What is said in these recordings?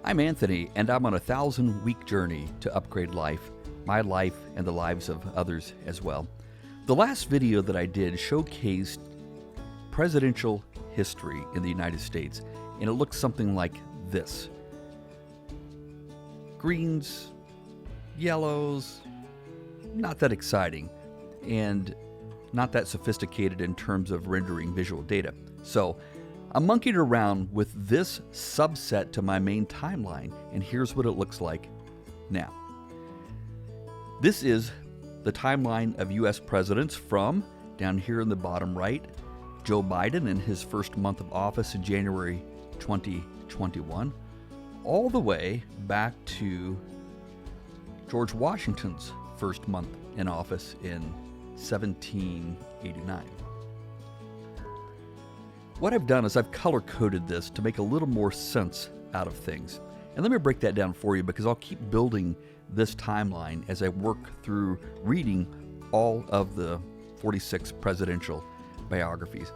I'm Anthony, and I'm on a 1,000-week journey to upgrade life, my life, and the lives of others as well. The last video that I did showcased presidential history in the United States, and it looks something like this. Greens, yellows, not that exciting, and not that sophisticated in terms of rendering visual data. So I'm monkeying around with this subset to my main timeline, and here's what it looks like now. This is the timeline of U.S. presidents from, down here in the bottom right, Joe Biden in his first month of office in January 2021, all the way back to George Washington's first month in office in 1789. What I've done is I've color-coded this to make a little more sense out of things. And let me break that down for you, because I'll keep building this timeline as I work through reading all of the 46 presidential biographies.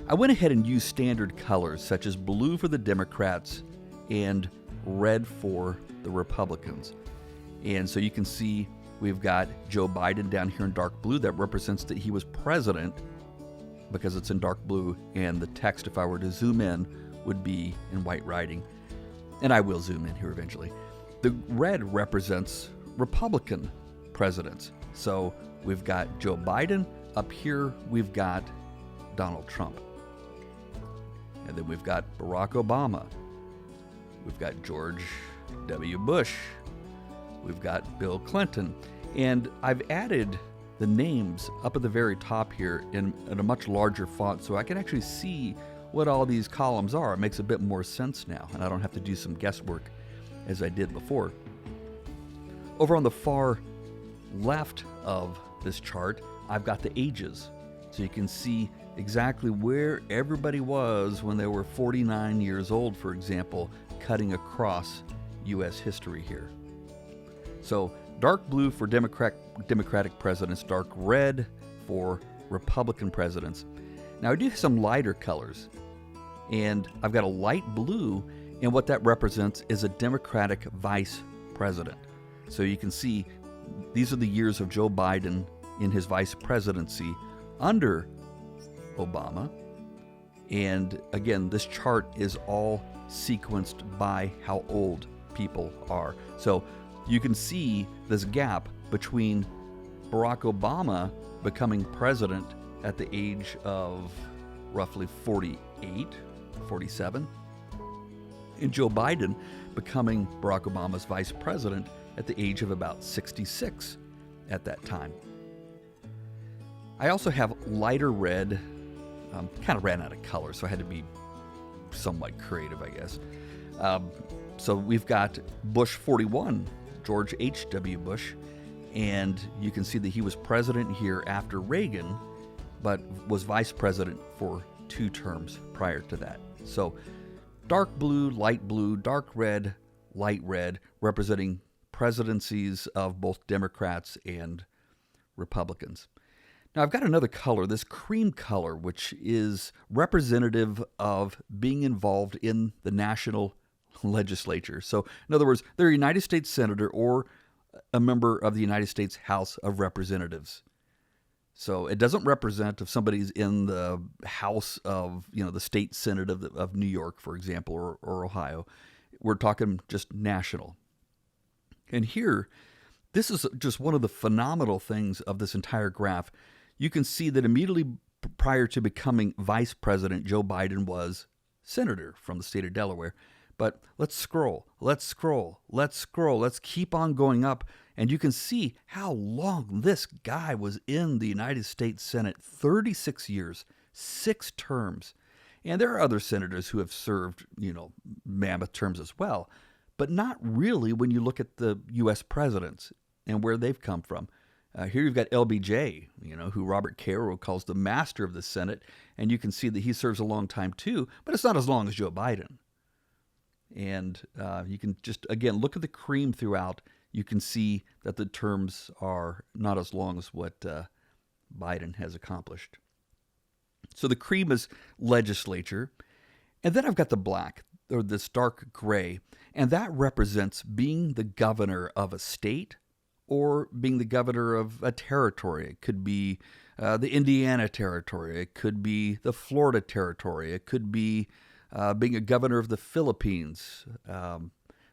I went ahead and used standard colors such as blue for the Democrats and red for the Republicans. And so you can see we've got Joe Biden down here in dark blue. That represents that he was president because it's in dark blue, and the text, if I were to zoom in, would be in white writing. And I will zoom in here eventually. The red represents Republican presidents. So we've got Joe Biden. Up here, we've got Donald Trump. And then we've got Barack Obama. We've got George W. Bush. We've got Bill Clinton. And I've added the names up at the very top here in a much larger font, so I can actually see what all these columns are. It makes a bit more sense now, and I don't have to do some guesswork as I did before. Over on the far left of this chart, I've got the ages, so you can see exactly where everybody was when they were 49 years old, for example, cutting across U.S. history here. So dark blue for Democratic presidents, dark red for Republican presidents. Now I do have some lighter colors, and I've got a light blue, and what that represents is a Democratic vice president. So you can see these are the years of Joe Biden in his vice presidency under Obama. And again, this chart is all sequenced by how old people are. So you can see this gap between Barack Obama becoming president at the age of roughly 48, 47, and Joe Biden becoming Barack Obama's vice president at the age of about 66 at that time. I also have lighter red, kind of ran out of color, so I had to be somewhat creative, I guess. So we've got Bush 41, George H.W. Bush, and you can see that he was president here after Reagan, but was vice president for 2 terms prior to that. So dark blue, dark red, light red, representing presidencies of both Democrats and Republicans. Now I've got another color, this cream color, which is representative of being involved in the national legislature. So in other words, they're a United States senator or a member of the United States House of Representatives. So it doesn't represent if somebody's in the House of, the state Senate of New York, for example, or Ohio. We're talking just national. And here, this is just one of the phenomenal things of this entire graph. You can see that immediately prior to becoming vice president, Joe Biden was senator from the state of Delaware. But let's scroll, let's keep on going up, and you can see how long this guy was in the United States Senate, 36 years, 6 terms. And there are other senators who have served, mammoth terms as well, but not really when you look at the U.S. presidents and where they've come from. Here you've got LBJ, who Robert Caro calls the master of the Senate, and you can see that he serves a long time too, but it's not as long as Joe Biden. And you can just, again, look at the cream throughout. You can see that the terms are not as long as what Biden has accomplished. So the cream is legislature. And then I've got the black. or this dark gray, and that represents being the governor of a state or being the governor of a territory. It could be the Indiana territory, it could be the Florida territory, it could be being a governor of the Philippines.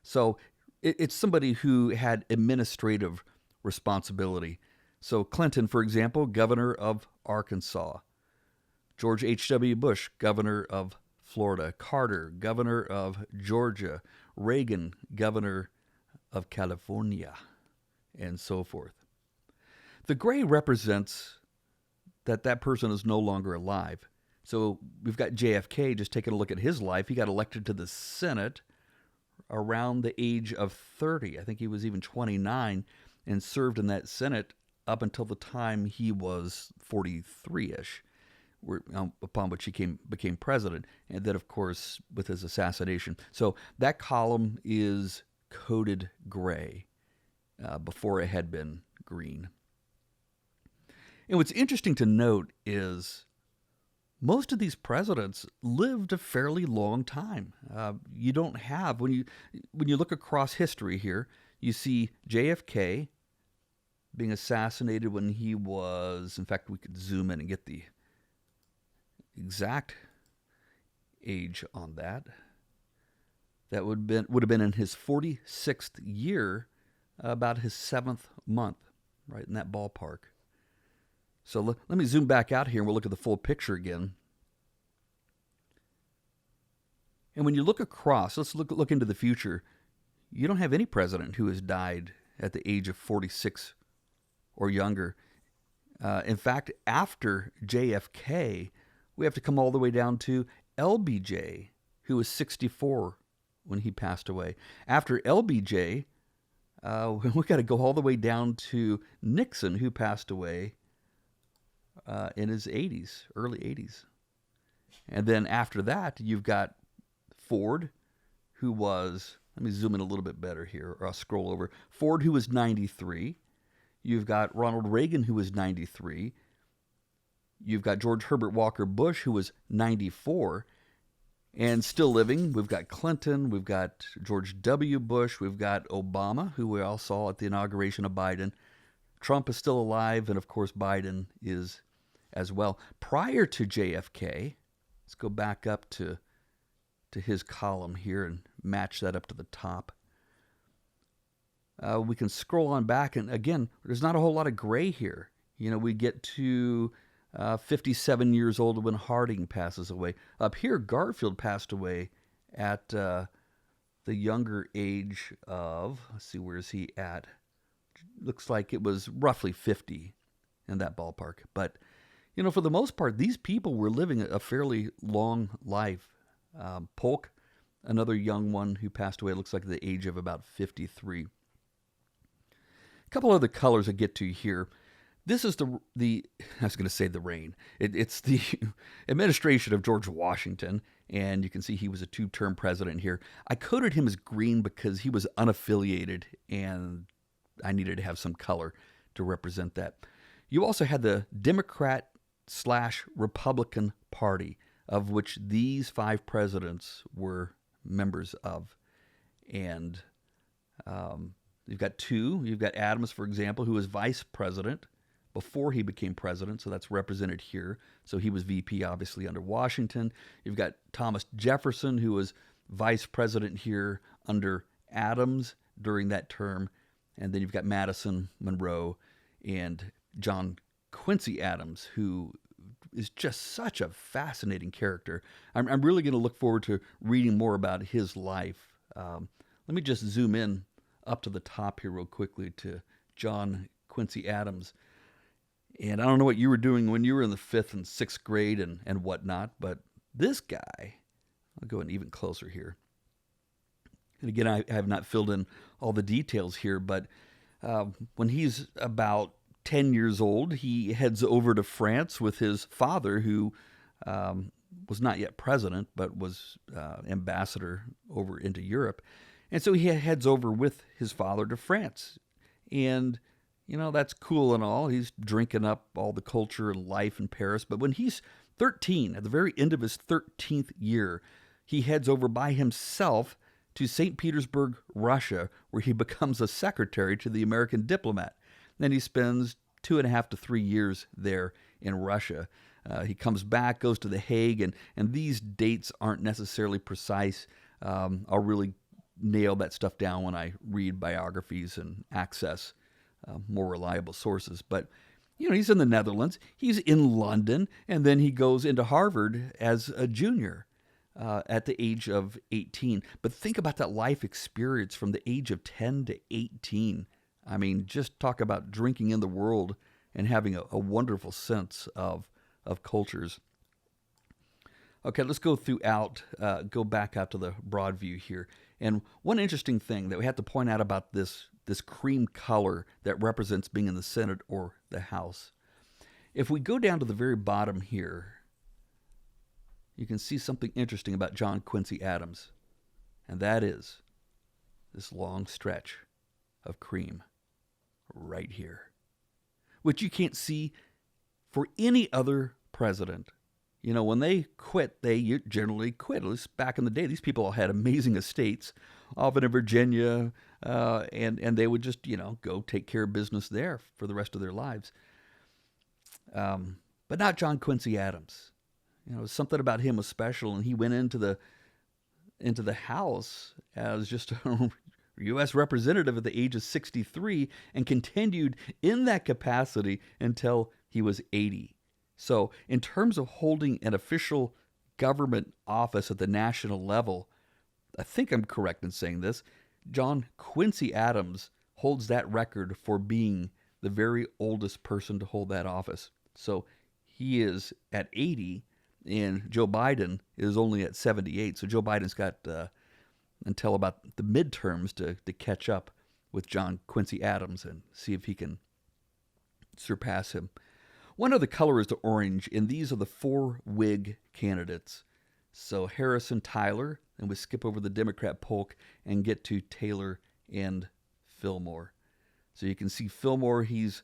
So it's somebody who had administrative responsibility. So Clinton, for example, governor of Arkansas. George H.W. Bush, governor of Florida. Carter, governor of Georgia. Reagan, governor of California, and so forth. The gray represents that person is no longer alive. So we've got JFK, just taking a look at his life. He got elected to the Senate around the age of 30. I think he was even 29 and served in that Senate up until the time he was 43-ish, upon which he became president. And then, of course, with his assassination. So that column is coded gray before it had been green. And what's interesting to note is most of these presidents lived a fairly long time. You don't have, when you look across history here, you see JFK being assassinated when he was, in fact, we could zoom in and get the exact age on that. That would have been in his 46th year, about his 7th month, right in that ballpark. So let me zoom back out here and we'll look at the full picture again. And when you look across, let's look into the future, you don't have any president who has died at the age of 46 or younger. In fact, after JFK, we have to come all the way down to LBJ, who was 64 when he passed away. After LBJ, we got to go all the way down to Nixon, who passed away in his 80s, early 80s. And then after that, you've got Ford, who was, let me zoom in a little bit better here, or I'll scroll over. Ford, who was 93. You've got Ronald Reagan, who was 93. You've got George Herbert Walker Bush, who was 94 and still living. We've got Clinton. We've got George W. Bush. We've got Obama, who we all saw at the inauguration of Biden. Trump is still alive, and of course Biden is as well. Prior to JFK, let's go back up to his column here and match that up to the top. We can scroll on back, and again, there's not a whole lot of gray here. We get to 57 years old when Harding passes away. Up here, Garfield passed away at the younger age of, let's see, where is he at? Looks like it was roughly 50 in that ballpark. But, for the most part, these people were living a fairly long life. Polk, another young one who passed away, looks like at the age of about 53. A couple other colors I get to here. This is the I was going to say the reign. It's the administration of George Washington, and you can see he was a 2-term president here. I coded him as green because he was unaffiliated, and I needed to have some color to represent that. You also had the Democrat/Republican Party, of which these 5 presidents were members of. And you've got 2. You've got Adams, for example, who was vice president before he became president, so that's represented here. So he was VP, obviously, under Washington. You've got Thomas Jefferson, who was vice president here under Adams during that term. And then you've got Madison, Monroe, and John Quincy Adams, who is just such a fascinating character. I'm really going to look forward to reading more about his life. Let me just zoom in up to the top here real quickly to John Quincy Adams. And I don't know what you were doing when you were in the 5th and 6th grade and whatnot, but this guy, I'll go in even closer here. And again, I have not filled in all the details here, but when he's about 10 years old, he heads over to France with his father, who was not yet president, but was ambassador over into Europe. And so he heads over with his father to France. And, that's cool and all. He's drinking up all the culture and life in Paris. But when he's 13, at the very end of his 13th year, he heads over by himself to St. Petersburg, Russia, where he becomes a secretary to the American diplomat. Then he spends 2.5 to 3 years there in Russia. He comes back, goes to The Hague, and these dates aren't necessarily precise. I'll really nail that stuff down when I read biographies and access more reliable sources. But, he's in the Netherlands, he's in London, and then he goes into Harvard as a junior at the age of 18. But think about that life experience from the age of 10 to 18. I mean, just talk about drinking in the world and having a wonderful sense of cultures. Okay, let's go go back out to the broad view here. And one interesting thing that we have to point out about this cream color that represents being in the Senate or the House. If we go down to the very bottom here, you can see something interesting about John Quincy Adams. And that is this long stretch of cream right here, which you can't see for any other president. When they quit, they generally quit. At least back in the day, these people all had amazing estates, often in Virginia, and they would just, go take care of business there for the rest of their lives. But not John Quincy Adams. Something about him was special, and he went into the House as just a U.S. representative at the age of 63 and continued in that capacity until he was 80. So in terms of holding an official government office at the national level, I think I'm correct in saying this, John Quincy Adams holds that record for being the very oldest person to hold that office. So he is at 80, and Joe Biden is only at 78. So Joe Biden's got until about the midterms to catch up with John Quincy Adams and see if he can surpass him. One other color is the orange, and these are the 4 Whig candidates. So Harrison, Tyler, and we skip over the Democrat polk and get to Taylor and Fillmore. So you can see Fillmore, he's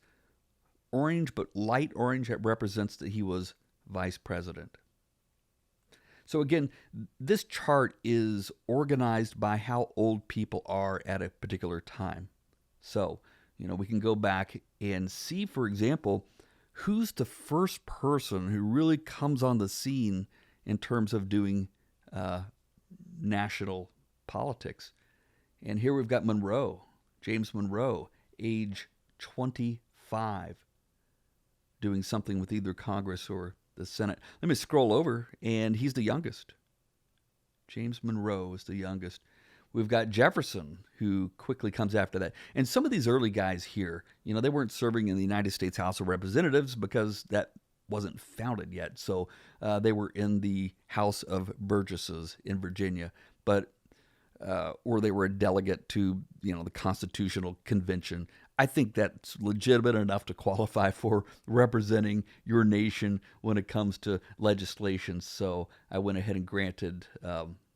orange, but light orange. That represents that he was vice president. So again, this chart is organized by how old people are at a particular time. So, we can go back and see, for example, who's the first person who really comes on the scene in terms of doing national politics. And here we've got Monroe, James Monroe, age 25, doing something with either Congress or the Senate. Let me scroll over, and he's the youngest. James Monroe is the youngest. We've got Jefferson, who quickly comes after that. And some of these early guys here, they weren't serving in the United States House of Representatives because that wasn't founded yet. So they were in the House of Burgesses in Virginia, or they were a delegate to, the Constitutional Convention. I think that's legitimate enough to qualify for representing your nation when it comes to legislation. So I went ahead and granted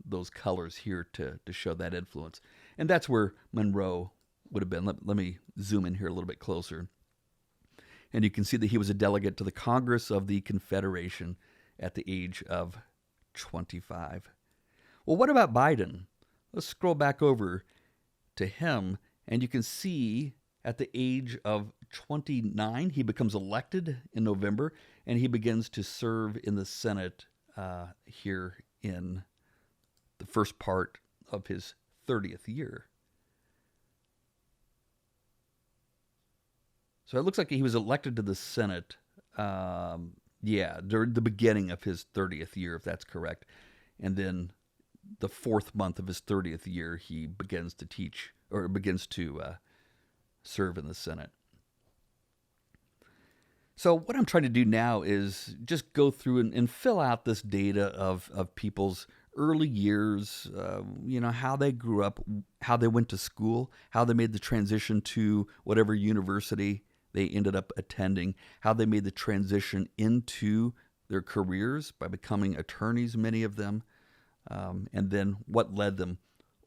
those colors here to show that influence. And that's where Monroe would have been. Let me zoom in here a little bit closer. And you can see that he was a delegate to the Congress of the Confederation at the age of 25. Well, what about Biden? Let's scroll back over to him, and you can see at the age of 29, he becomes elected in November, and he begins to serve in the Senate here in the first part of his 30th year. So it looks like he was elected to the Senate, during the beginning of his 30th year, if that's correct. And then the 4th month of his 30th year, he begins to serve in the Senate. So what I'm trying to do now is just go through and fill out this data of people's early years, how they grew up, how they went to school, how they made the transition to whatever university they ended up attending, how they made the transition into their careers by becoming attorneys, many of them, and then what led them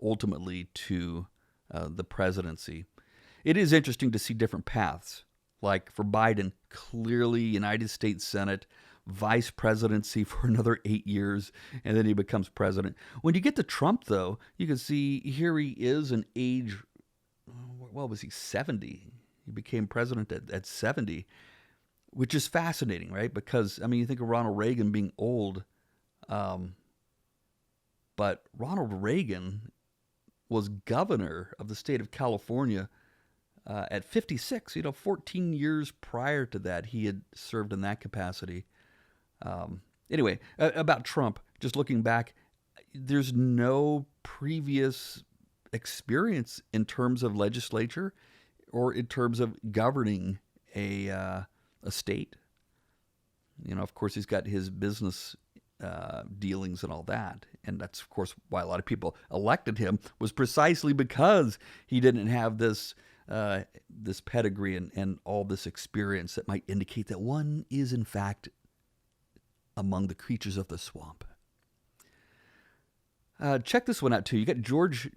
ultimately to the presidency. It is interesting to see different paths. Like for Biden, clearly United States Senate, vice presidency for another 8 years, and then he becomes president. When you get to Trump, though, you can see here he is an age, well, was he 70? He became president at 70, which is fascinating, right? Because, I mean, you think of Ronald Reagan being old, but Ronald Reagan was governor of the state of California at 56. 14 years prior to that, he had served in that capacity. Anyway, about Trump, just looking back, there's no previous experience in terms of legislature or in terms of governing a state. Of course, he's got his business dealings and all that. And that's, of course, why a lot of people elected him, was precisely because he didn't have this pedigree and all this experience that might indicate that one is, in fact, among the creatures of the swamp. Check this one out, too. You got George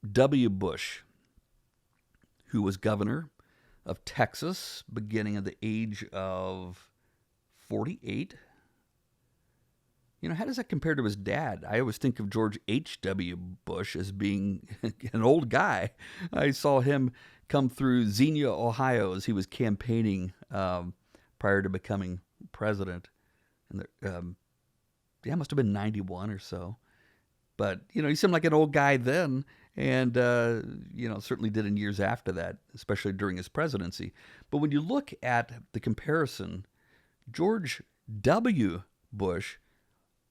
W. Bush, who was governor of Texas beginning at the age of 48. How does that compare to his dad? I always think of George H.W. Bush as being an old guy. I saw him come through Xenia, Ohio, as he was campaigning prior to becoming president. And must have been 91 or so. But, he seemed like an old guy then, and, certainly did in years after that, especially during his presidency. But when you look at the comparison, George W. Bush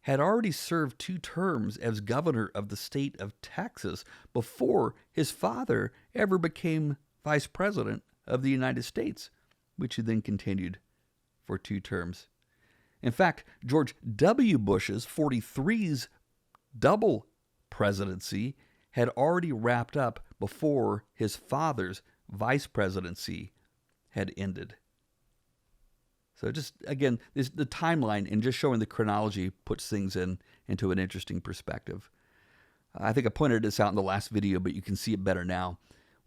had already served 2 terms as governor of the state of Texas before his father ever became vice president of the United States, which he then continued for 2 terms. In fact, George W. Bush's 43's double presidency had already wrapped up before his father's vice presidency had ended. So just, again, the timeline and just showing the chronology puts things into an interesting perspective. I think I pointed this out in the last video, but you can see it better now.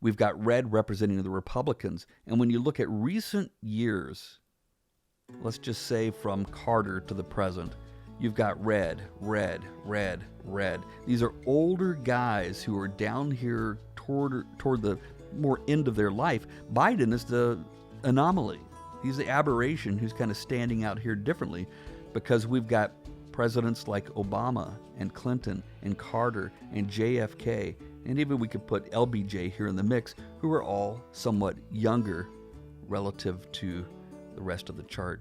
We've got red representing the Republicans. And when you look at recent years, let's just say from Carter to the present, you've got red, red, red, red. These are older guys who are down here toward the more end of their life. Biden is the anomaly. He's the aberration who's kind of standing out here differently, because we've got presidents like Obama and Clinton and Carter and JFK, and even we could put LBJ here in the mix, who are all somewhat younger relative to the rest of the chart.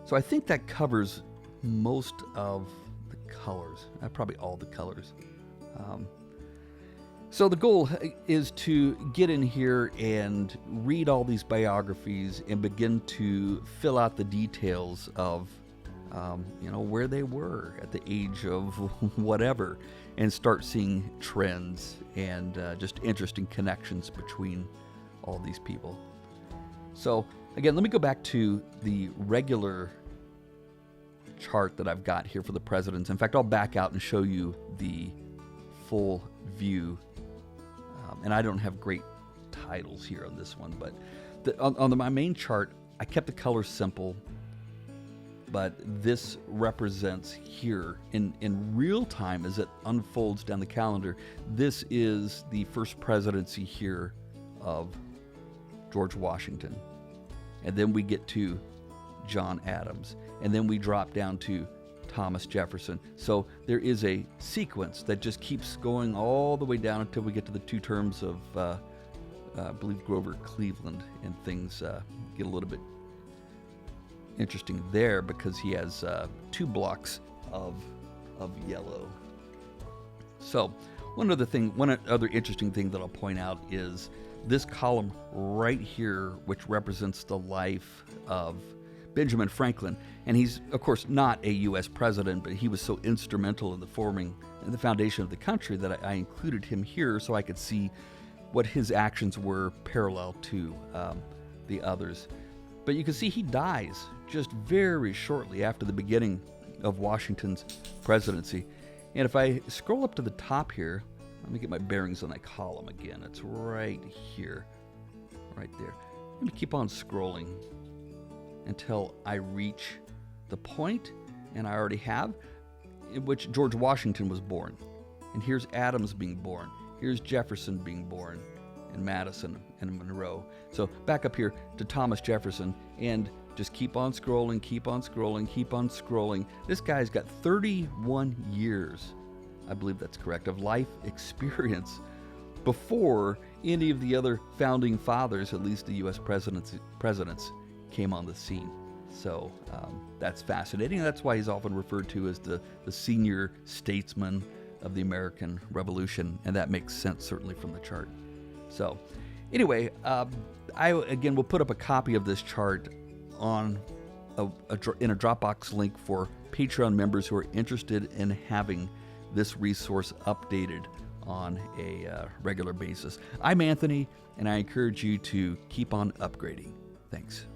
So I think that covers most of the colors, probably all the colors. So the goal is to get in here and read all these biographies and begin to fill out the details of, where they were at the age of whatever, and start seeing trends and just interesting connections between all these people. So again, let me go back to the regular chart that I've got here for the presidents. In fact, I'll back out and show you the full view. And I don't have great titles here on this one, but on my main chart, I kept the colors simple, but this represents here in real time as it unfolds down the calendar. This is the first presidency here of George Washington. And then we get to John Adams. And then we drop down to Thomas Jefferson. So there is a sequence that just keeps going all the way down until we get to the 2 terms of, I believe, Grover Cleveland, and things get a little bit interesting there because he has 2 blocks of yellow. So one other interesting thing that I'll point out is this column right here, which represents the life of Benjamin Franklin. And he's, of course, not a U.S. president, but he was so instrumental in the forming and the foundation of the country that I included him here so I could see what his actions were parallel to the others. But you can see he dies just very shortly after the beginning of Washington's presidency. And if I scroll up to the top here, let me get my bearings on that column again. It's right here, right there. Let me keep on scrolling. until I reach the point, and I already have, in which George Washington was born. And here's Adams being born. Here's Jefferson being born, and Madison and Monroe. So back up here to Thomas Jefferson, and just keep on scrolling, keep on scrolling, keep on scrolling. This guy's got 31 years, I believe that's correct, of life experience before any of the other founding fathers, at least the U.S. presidents, came on the scene. So that's fascinating. That's why he's often referred to as the senior statesman of the American Revolution, and that makes sense certainly from the chart. So anyway, I again will put up a copy of this chart on in a Dropbox link for Patreon members who are interested in having this resource updated on a regular basis. I'm Anthony, and I encourage you to keep on upgrading. Thanks.